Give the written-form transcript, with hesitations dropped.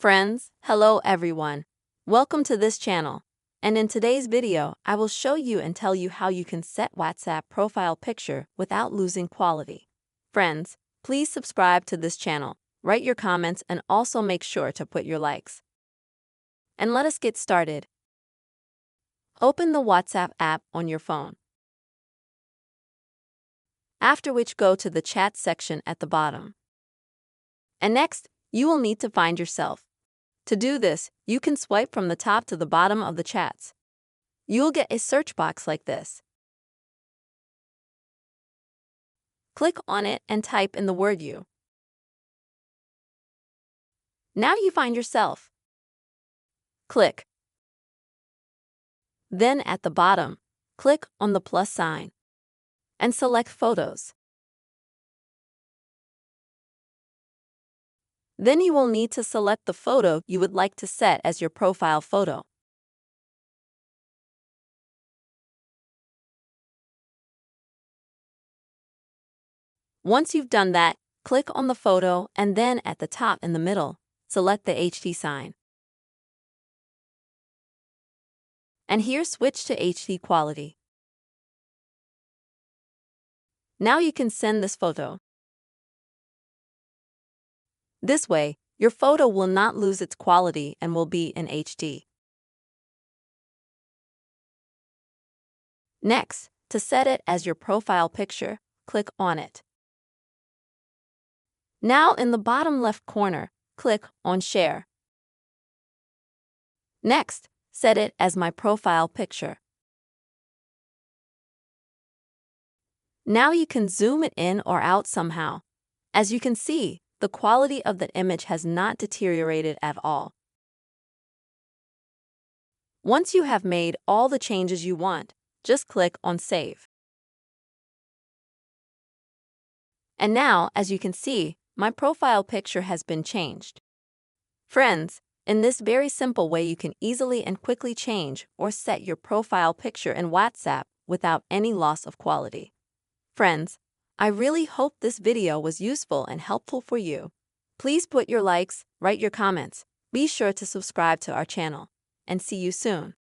Friends, hello everyone. Welcome to this channel. And in today's video, I will show you and tell you how you can set WhatsApp profile picture without losing quality. Friends, please subscribe to this channel, write your comments, and also make sure to put your likes. And let us get started. Open the WhatsApp app on your phone. After which, go to the chat section at the bottom. And next, you will need to find yourself. To do this, you can swipe from the top to the bottom of the chats. You'll get a search box like this. Click on it and type in the word you. Now you find yourself. Click. Then at the bottom, click on the plus sign and select Photos. Then you will need to select the photo you would like to set as your profile photo. Once you've done that, click on the photo and then at the top in the middle, select the HD sign. And here switch to HD quality. Now you can send this photo. This way, your photo will not lose its quality and will be in HD. Next, to set it as your profile picture, click on it. Now in the bottom left corner, click on Share. Next, set it as my profile picture. Now you can zoom it in or out somehow. As you can see, the quality of the image has not deteriorated at all. Once you have made all the changes you want, just click on Save. And now, as you can see, my profile picture has been changed. Friends, in this very simple way you can easily and quickly change or set your profile picture in WhatsApp without any loss of quality. Friends, I really hope this video was useful and helpful for you. Please put your likes, write your comments, be sure to subscribe to our channel, and see you soon.